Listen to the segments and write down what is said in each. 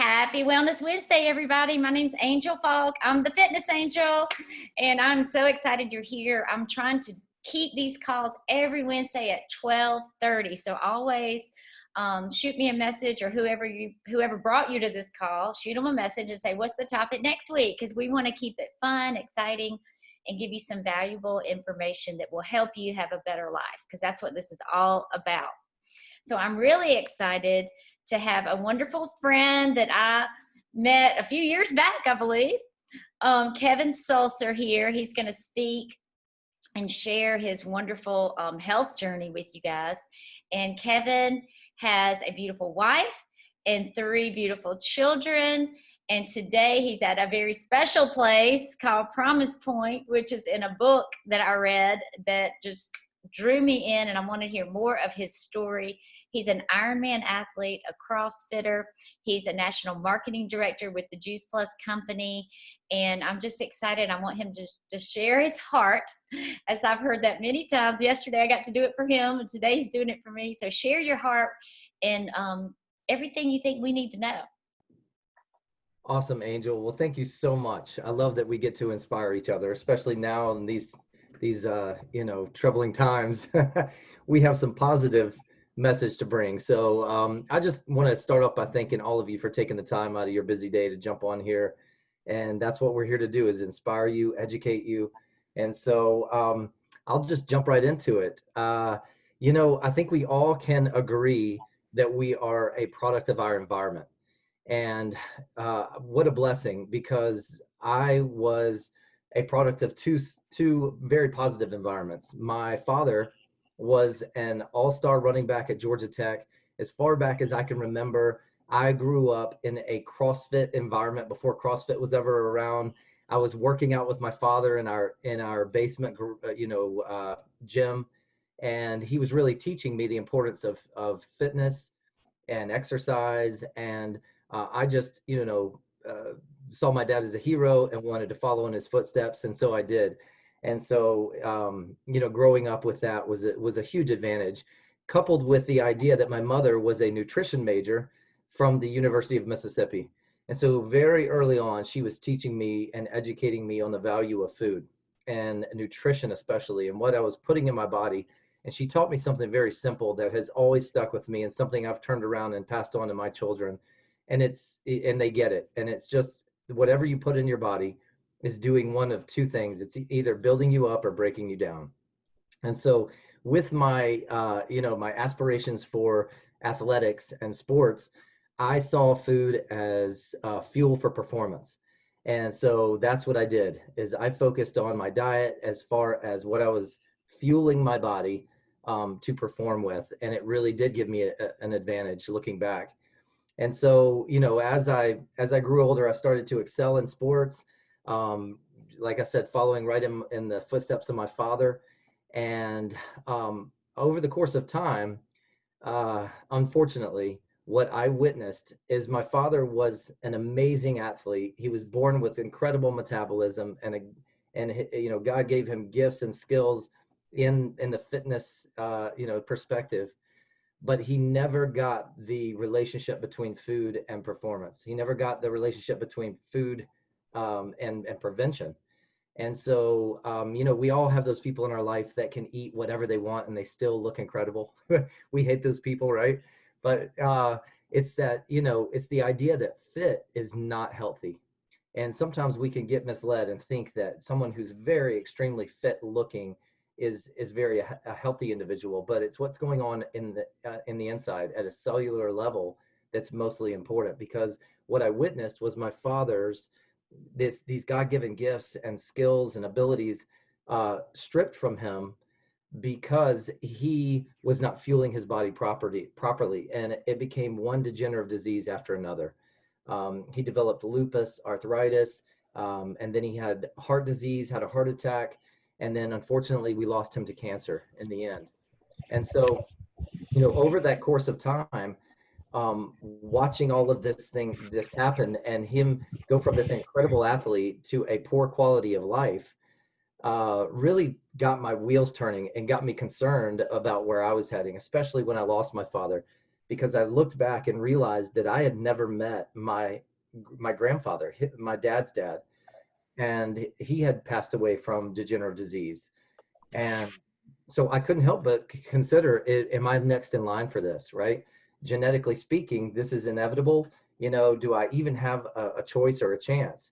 Happy Wellness Wednesday, everybody. My name's Angel Falk. I'm the fitness angel, and I'm so excited you're here. I'm trying to keep these calls every Wednesday at 12:30. So always shoot me a message, or whoever brought you to this call, shoot them a message and say, what's the topic next week? Because we want to keep it fun, exciting, and give you some valuable information that will help you have a better life, because that's what this is all about. So I'm really excited to have a wonderful friend that I met a few years back, I believe. Kevin Sulcer here. He's going to speak and share his wonderful health journey with you guys. And Kevin has a beautiful wife and 3 beautiful children. And today he's at a very special place called Promise Point, which is in a book that I read that just drew me in, and I want to hear more of his story. He's an Iron Man athlete, a CrossFitter. He's a national marketing director with the Juice Plus company. And I'm just excited. I want him to share his heart, as I've heard that many times. Yesterday I got to do it for him, and today he's doing it for me. So share your heart and everything you think we need to know. Awesome, Angel. Well, thank you so much. I love that we get to inspire each other, especially now in these troubling times. We have some positive message to bring. So I just want to start off by thanking all of you for taking the time out of your busy day to jump on here. And that's what we're here to do, is inspire you, educate you. And so I'll just jump right into it. I think we all can agree that we are a product of our environment. And what a blessing, because I was a product of two very positive environments. My father was an all-star running back at Georgia Tech. As far back as I can remember, I grew up in a CrossFit environment before CrossFit was ever around. I was working out with my father in our basement, gym, and he was really teaching me the importance of fitness and exercise. And I just, saw my dad as a hero and wanted to follow in his footsteps, and so I did. And so, growing up with that was a huge advantage, coupled with the idea that my mother was a nutrition major from the University of Mississippi. And so very early on, she was teaching me and educating me on the value of food and nutrition, especially, and what I was putting in my body. And she taught me something very simple that has always stuck with me, and something I've turned around and passed on to my children. And they get it. And it's just, whatever you put in your body is doing one of two things. It's either building you up or breaking you down. And so with my, my aspirations for athletics and sports, I saw food as fuel for performance. And so that's what I did, is I focused on my diet as far as what I was fueling my body to perform with. And it really did give me an advantage looking back. And so, as I grew older, I started to excel in sports. Like I said, following right in the footsteps of my father. And over the course of time, unfortunately, what I witnessed is my father was an amazing athlete. He was born with incredible metabolism, and God gave him gifts and skills in the fitness perspective. But he never got the relationship between food and performance. He never got the relationship between food and prevention. And so, we all have those people in our life that can eat whatever they want and they still look incredible. We hate those people, right? But it's that, it's the idea that fit is not healthy. And sometimes we can get misled and think that someone who's very extremely fit looking is very a healthy individual, but it's what's going on in the inside at a cellular level that's mostly important. Because what I witnessed was my father's these God-given gifts and skills and abilities stripped from him because he was not fueling his body properly, and it became one degenerative disease after another. He developed lupus, arthritis, and then he had heart disease, had a heart attack. And then unfortunately, we lost him to cancer in the end. And so, over that course of time, watching all of this happen, and him go from this incredible athlete to a poor quality of life, really got my wheels turning and got me concerned about where I was heading, especially when I lost my father, because I looked back and realized that I had never met my grandfather, my dad's dad, and he had passed away from degenerative disease. And so I couldn't help but consider, am I next in line for this, right? Genetically speaking, this is inevitable. Do I even have a choice or a chance?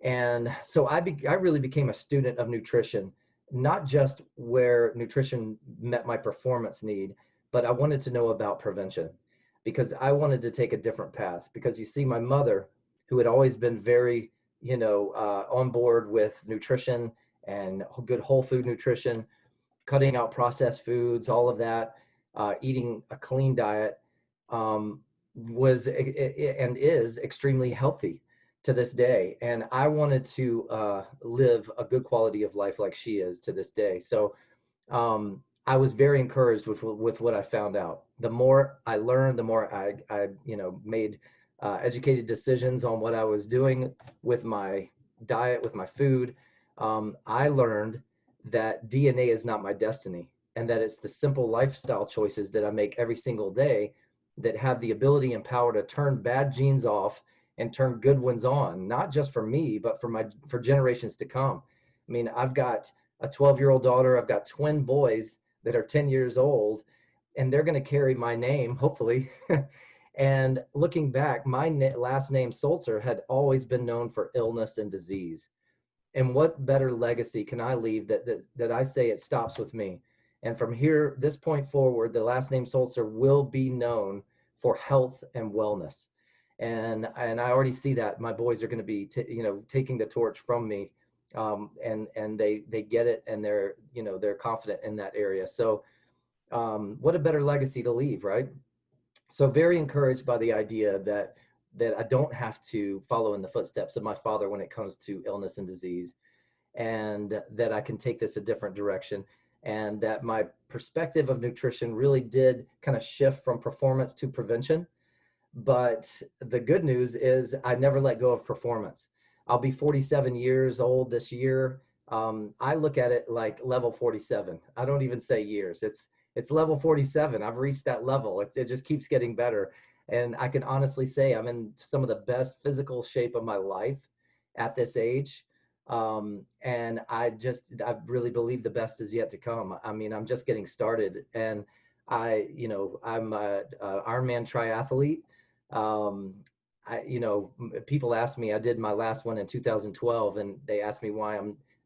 And so I really became a student of nutrition, not just where nutrition met my performance need, but I wanted to know about prevention because I wanted to take a different path. Because you see, my mother, who had always been very, on board with nutrition and good whole food nutrition, cutting out processed foods, all of that, eating a clean diet, was and is extremely healthy to this day. And I wanted to live a good quality of life like she is to this day. So I was very encouraged with what I found out. The more I learned, the more I made educated decisions on what I was doing with my diet, with my food. I learned that DNA is not my destiny, and that it's the simple lifestyle choices that I make every single day that have the ability and power to turn bad genes off and turn good ones on, not just for me, but for generations to come. I mean, I've got a 12-year-old daughter. I've got twin boys that are 10 years old, and they're going to carry my name, hopefully. And looking back, my last name, Sulcer, had always been known for illness and disease. And what better legacy can I leave that I say it stops with me? And from here, this point forward, the last name Sulcer will be known for health and wellness. And I already see that my boys are going to be taking the torch from me, and they get it, and they're confident in that area. So what a better legacy to leave, right? So very encouraged by the idea that I don't have to follow in the footsteps of my father when it comes to illness and disease, and that I can take this a different direction, and that my perspective of nutrition really did kind of shift from performance to prevention. But the good news is I never let go of performance. I'll be 47 years old this year. I look at it like level 47. I don't even say years. It's level 47. I've reached that level. It just keeps getting better. And I can honestly say I'm in some of the best physical shape of my life at this age. And I really believe the best is yet to come. I mean, I'm just getting started. And I'm a Iron Man triathlete. Um, People ask me, I did my last one in 2012, and they asked me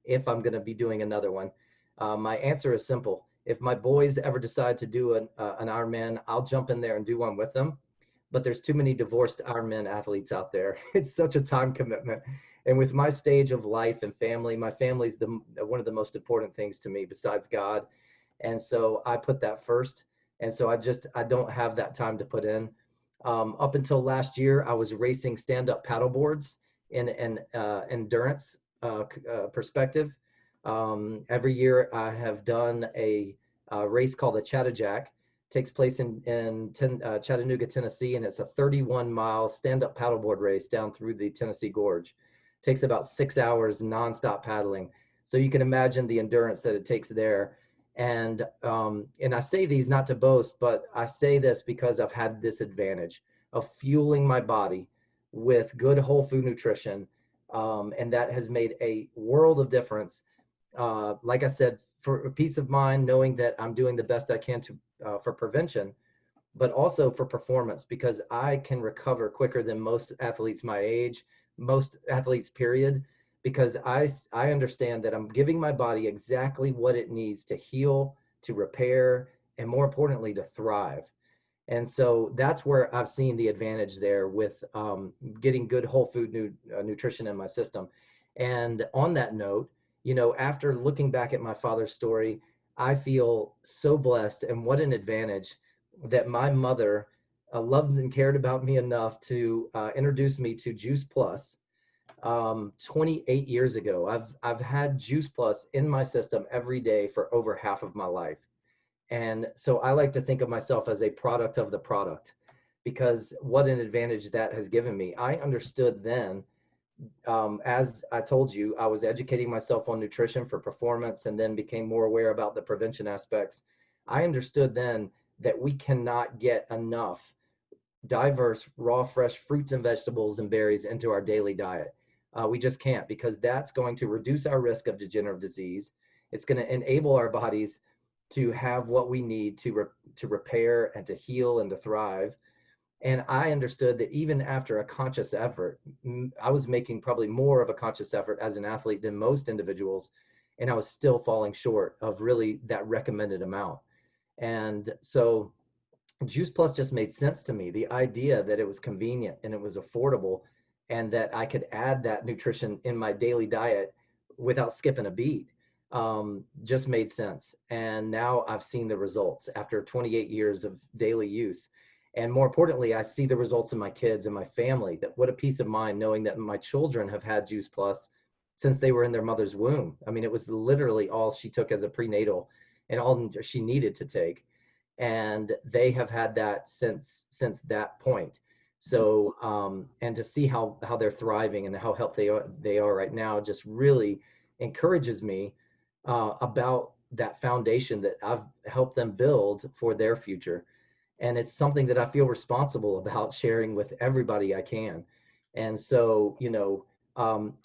if I'm going to be doing another one. My answer is simple. If my boys ever decide to do an Ironman, I'll jump in there and do one with them. But there's too many divorced Ironman athletes out there. It's such a time commitment. And with my stage of life and family, my family's one of the most important things to me besides God. And so I put that first. And so I don't have that time to put in. Up until last year, I was racing stand-up paddle boards in an endurance perspective. Every year I have done a race called the Chattajack. Takes place in Chattanooga, Tennessee, and it's a 31-mile stand-up paddleboard race down through the Tennessee Gorge. Takes about 6 hours nonstop paddling. So you can imagine the endurance that it takes there. And I say these not to boast, but I say this because I've had this advantage of fueling my body with good whole food nutrition, and that has made a world of difference. Like I said, for peace of mind, knowing that I'm doing the best I can for prevention, but also for performance, because I can recover quicker than most athletes my age, most athletes, period, because I understand that I'm giving my body exactly what it needs to heal, to repair, and more importantly, to thrive. And so that's where I've seen the advantage there with getting good whole food nutrition in my system. And on that note, after looking back at my father's story, I feel so blessed, and what an advantage that my mother loved and cared about me enough to introduce me to Juice Plus 28 years ago. I've had Juice Plus in my system every day for over half of my life. And so I like to think of myself as a product of the product, because what an advantage that has given me. I understood then, as I told you, I was educating myself on nutrition for performance and then became more aware about the prevention aspects. I understood then that we cannot get enough diverse, raw, fresh fruits and vegetables and berries into our daily diet. We just can't, because that's going to reduce our risk of degenerative disease. It's going to enable our bodies to have what we need to repair and to heal and to thrive. And I understood that even after a conscious effort, I was making probably more of a conscious effort as an athlete than most individuals, and I was still falling short of really that recommended amount. And so Juice Plus just made sense to me. The idea that it was convenient and it was affordable and that I could add that nutrition in my daily diet without skipping a beat just made sense. And now I've seen the results after 28 years of daily use. And more importantly, I see the results in my kids and my family. That what a peace of mind knowing that my children have had Juice Plus since they were in their mother's womb. I mean, it was literally all she took as a prenatal and all she needed to take, and they have had that since that point. So and to see how they're thriving and how healthy they are right now just really encourages me about that foundation that I've helped them build for their future. And it's something that I feel responsible about sharing with everybody I can. And so,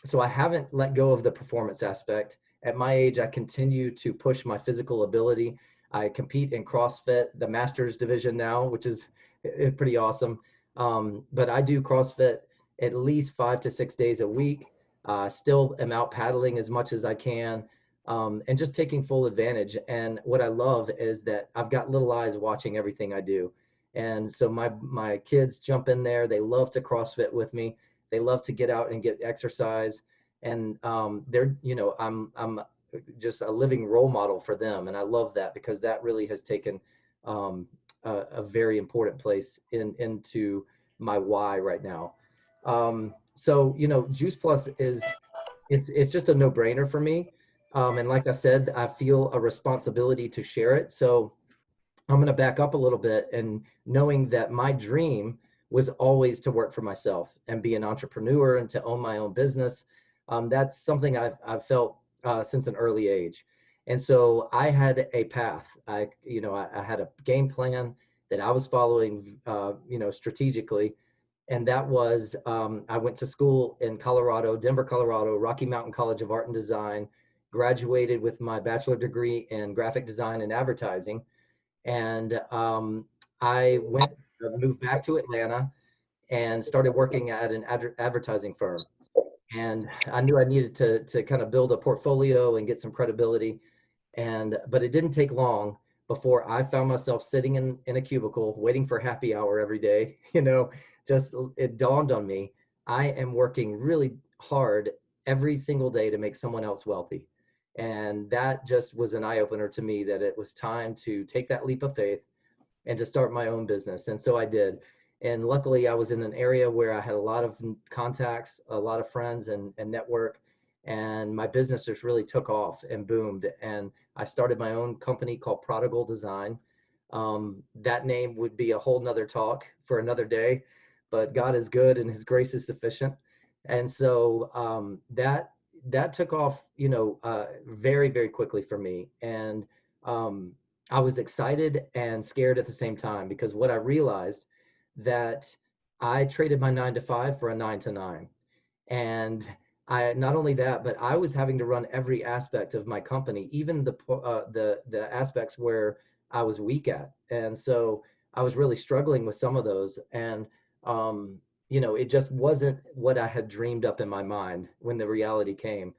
so I haven't let go of the performance aspect. At my age, I continue to push my physical ability. I compete in CrossFit, the Masters division now, which is pretty awesome. But I do CrossFit at least 5 to 6 days a week. Still am out paddling as much as I can, and just taking full advantage. And what I love is that I've got little eyes watching everything I do. And so my kids jump in there. They love to CrossFit with me. They love to get out and get exercise. And they're, I'm just a living role model for them. And I love that because that really has taken a very important place into my why right now. So, Juice Plus it's just a no-brainer for me. And like I said, I feel a responsibility to share it. So I'm going to back up a little bit, and knowing that my dream was always to work for myself and be an entrepreneur and to own my own business. That's something I've felt since an early age. And so I had a path. I had a game plan that I was following, strategically. And that was, I went to school in Colorado, Denver, Colorado, Rocky Mountain College of Art and Design, graduated with my bachelor degree in graphic design and advertising. And I moved back to Atlanta and started working at an advertising firm. And I knew I needed to kind of build a portfolio and get some credibility. But it didn't take long before I found myself sitting in a cubicle waiting for happy hour every day. Just it dawned on me, I am working really hard every single day to make someone else wealthy. And that just was an eye opener to me that it was time to take that leap of faith and to start my own business. And so I did. And luckily, I was in an area where I had a lot of contacts, a lot of friends and network. And my business just really took off and boomed. And I started my own company called Prodigal Design. That name would be a whole nother talk for another day, but God is good and his grace is sufficient. And so that took off, very, very quickly for me. And um, I was excited and scared at the same time, because what I realized that I traded my 9 to 5 for a 9 to 9. And I not only that, but I was having to run every aspect of my company, even the aspects where I was weak at. And so I was really struggling with some of those. And it just wasn't what I had dreamed up in my mind when the reality came.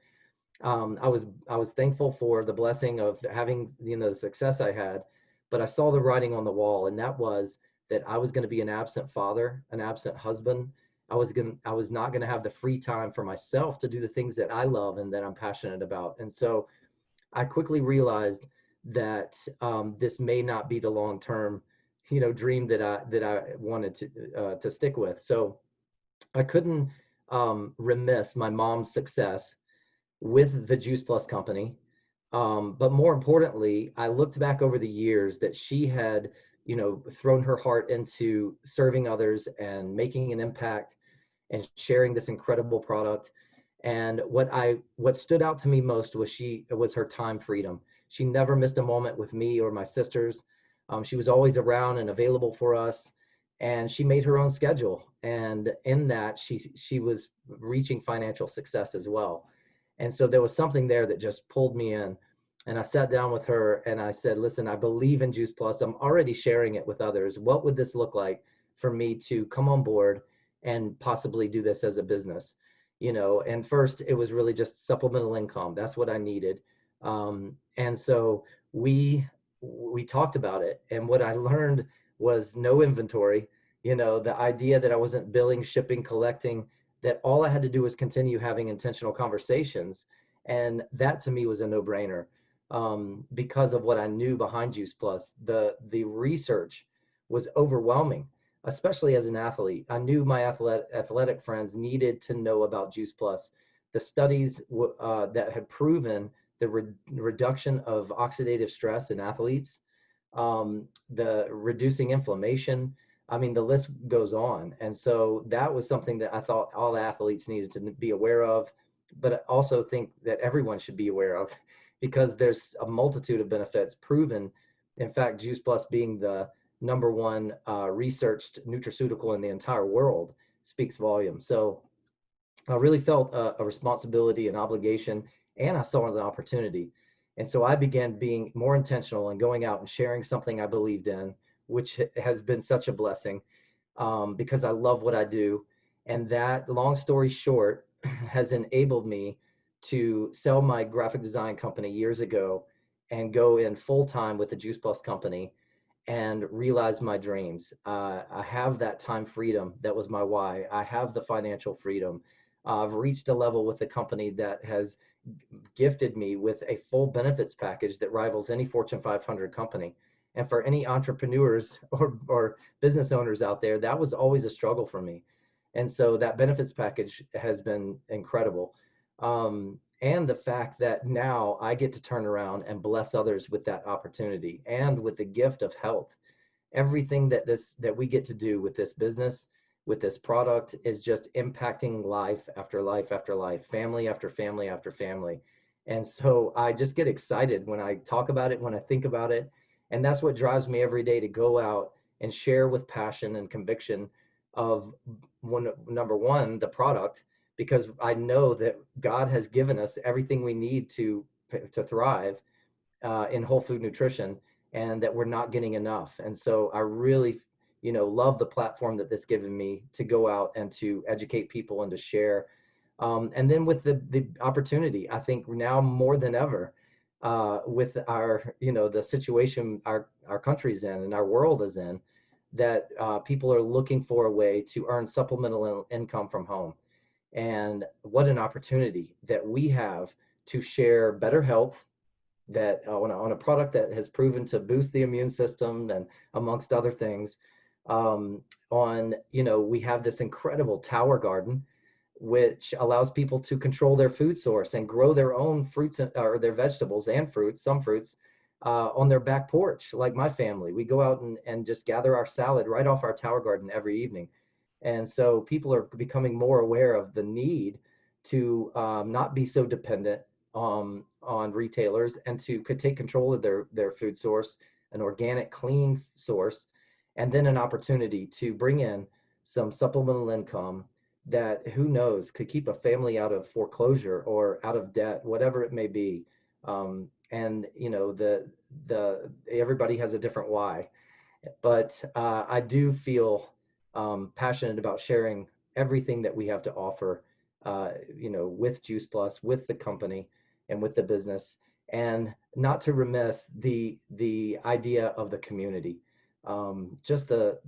I was thankful for the blessing of having the success I had, but I saw the writing on the wall, and that was that I was going to be an absent father, an absent husband. I was not going to have the free time for myself to do the things that I love and that I'm passionate about. And so I quickly realized that this may not be the long term, dream that I wanted to stick with. So I couldn't remiss my mom's success with the Juice Plus company. But more importantly, I looked back over the years that she had, thrown her heart into serving others and making an impact and sharing this incredible product. And what stood out to me most was her time freedom. She never missed a moment with me or my sisters. She was always around and available for us, and she made her own schedule. And in that, she was reaching financial success as well. And so there was something there that just pulled me in. And I sat down with her and I said, listen, I believe in Juice Plus. I'm already sharing it with others. What would this look like for me to come on board and possibly do this as a business? And first it was really just supplemental income. That's what I needed. And so we talked about it. And what I learned was no inventory, the idea that I wasn't billing, shipping, collecting, that all I had to do was continue having intentional conversations. And that to me was a no-brainer, because of what I knew behind Juice Plus. The research was overwhelming, especially as an athlete. I knew my athletic friends needed to know about Juice Plus. The studies that had proven the reduction of oxidative stress in athletes, the reducing inflammation. I mean, the list goes on. And so that was something that I thought all athletes needed to be aware of, but I also think that everyone should be aware of, because there's a multitude of benefits proven. In fact, Juice Plus being the number one researched nutraceutical in the entire world speaks volume. So I really felt a responsibility, an obligation, and I saw an opportunity. And so I began being more intentional and going out and sharing something I believed in, which has been such a blessing, because I love what I do. And that, long story short, has enabled me to sell my graphic design company years ago and go in full time with the Juice Plus company and realize my dreams. I have that time freedom. That was my why. I have the financial freedom. I've reached a level with the company that has gifted me with a full benefits package that rivals any Fortune 500 company. And for any entrepreneurs or business owners out there, that was always a struggle for me. And so that benefits package has been incredible. And the fact that now I get to turn around and bless others with that opportunity and with the gift of health. Everything that we get to do with this business, with this product, is just impacting life after life after life, family after family after family. And so I just get excited when I talk about it, when I think about it. And that's what drives me every day to go out and share with passion and conviction of number one, the product, because I know that God has given us everything we need to thrive in whole food nutrition, and that we're not getting enough. And so I really, love the platform that this given me to go out and to educate people and to share. And then with the opportunity, I think now more than ever, with our, the situation our country's in and our world is in, that people are looking for a way to earn supplemental income from home. And what an opportunity that we have to share better health, that on a product that has proven to boost the immune system and amongst other things. We have this incredible tower garden, which allows people to control their food source and grow their own fruits or their vegetables and fruits, some fruits, on their back porch. Like my family, we go out and just gather our salad right off our tower garden every evening. And so people are becoming more aware of the need to not be so dependent on retailers, and to could take control of their food source, an organic, clean source, and then an opportunity to bring in some supplemental income that, who knows, could keep a family out of foreclosure or out of debt, whatever it may be. And the everybody has a different why, but I do feel passionate about sharing everything that we have to offer, with Juice Plus, with the company, and with the business, and not to remiss the idea of the community. Just the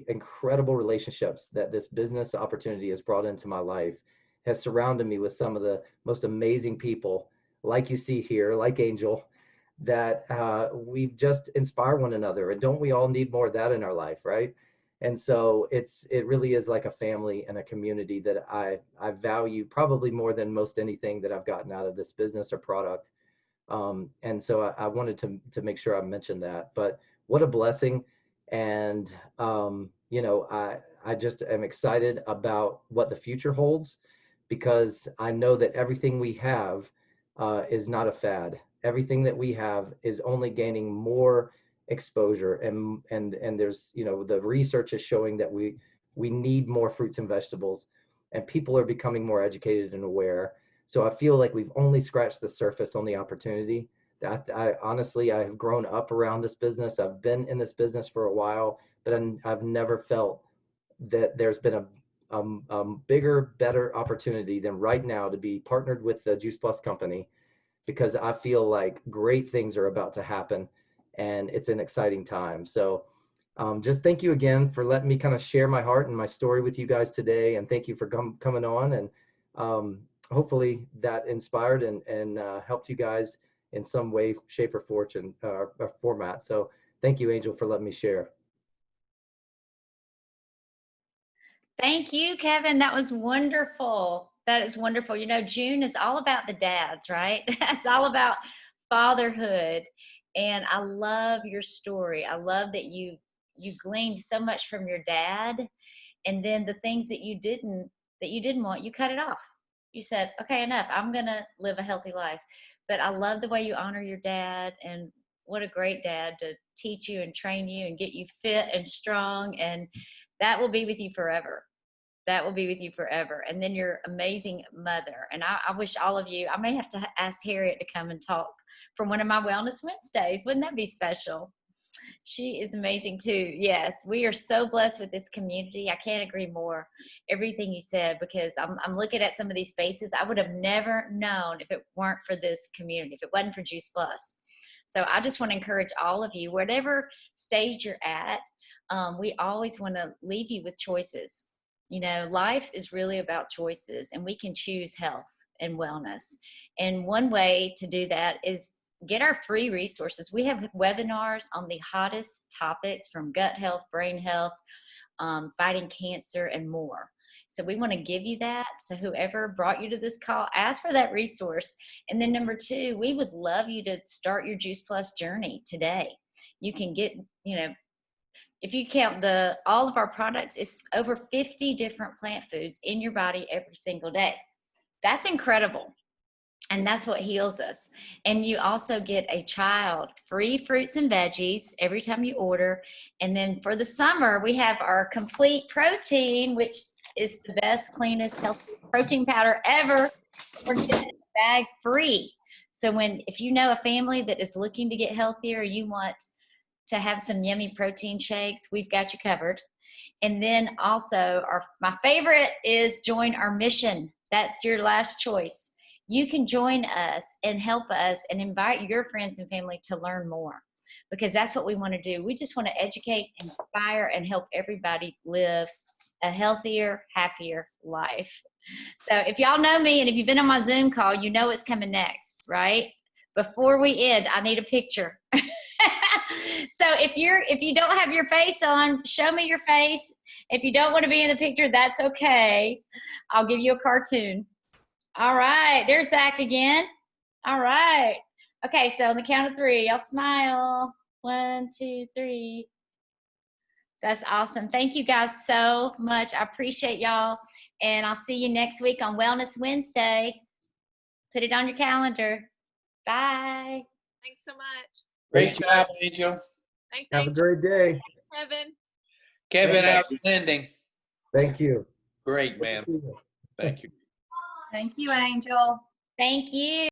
incredible relationships that this business opportunity has brought into my life has surrounded me with some of the most amazing people, like you see here, like Angel, that we just inspire one another. And don't we all need more of that in our life, right? And so it really is like a family and a community that I value probably more than most anything that I've gotten out of this business or product. And so I wanted to make sure I mentioned that. But what a blessing. And I just am excited about what the future holds, because I know that everything we have is not a fad. Everything that we have is only gaining more exposure, and there's, you know, the research is showing that we need more fruits and vegetables, and people are becoming more educated and aware. So I feel like we've only scratched the surface on the opportunity. I honestly, I have grown up around this business. I've been in this business for a while, but I've never felt that there's been a bigger, better opportunity than right now to be partnered with the Juice Plus company, because I feel like great things are about to happen and it's an exciting time. So just thank you again for letting me kind of share my heart and my story with you guys today. And thank you for coming on. And hopefully that inspired and helped you guys in some way, shape, or fortune or format. So thank you, Angel, for letting me share. Thank you, Kevin. That was wonderful. That is wonderful. You know, June is all about the dads, right? It's all about fatherhood. And I love your story. I love that you gleaned so much from your dad, and then the things that you didn't want, you cut it off. You said, okay, enough. I'm going to live a healthy life. But I love the way you honor your dad, and what a great dad to teach you and train you and get you fit and strong, and that will be with you forever. That will be with you forever. And then your amazing mother. And I wish all of you, I may have to ask Harriet to come and talk for one of my Wellness Wednesdays. Wouldn't that be special? She is amazing too. Yes, we are so blessed with this community. I can't agree more. Everything you said, because I'm looking at some of these faces. I would have never known if it weren't for this community, if it wasn't for Juice Plus. So I just want to encourage all of you, whatever stage you're at, we always want to leave you with choices. You know, life is really about choices, and we can choose health and wellness. And one way to do that is get our free resources. We have webinars on the hottest topics, from gut health, brain health, fighting cancer, and more. So we want to give you that. So whoever brought you to this call, ask for that resource. And then number two, we would love you to start your Juice Plus journey today. You can get, you know, if you count all of our products, it's over 50 different plant foods in your body every single day. That's incredible. And that's what heals us. And you also get a child free fruits and veggies every time you order. And then for the summer, we have our complete protein, which is the best, cleanest, healthiest protein powder ever. We're getting it bag free. So if you know a family that is looking to get healthier, you want to have some yummy protein shakes, we've got you covered. And then also my favorite is join our mission. That's your last choice. You can join us and help us and invite your friends and family to learn more, because that's what we want to do. We just want to educate, inspire, and help everybody live a healthier, happier life. So if y'all know me, and if you've been on my Zoom call, you know what's coming next, right? Before we end, I need a picture. So if you don't have your face on, show me your face. If you don't want to be in the picture, that's okay. I'll give you a cartoon. All right, there's Zach again. All right. Okay, so on the count of three, y'all smile. 1, 2, 3. That's awesome. Thank you guys so much. I appreciate y'all. And I'll see you next week on Wellness Wednesday. Put it on your calendar. Bye. Thanks so much. Great job, Angel. Thanks, Have a Angel. great day. Kevin. Kevin, Thanks. outstanding. Thank you. Great, man. Good to see you. Thank you. Thank you, Angel. Thank you.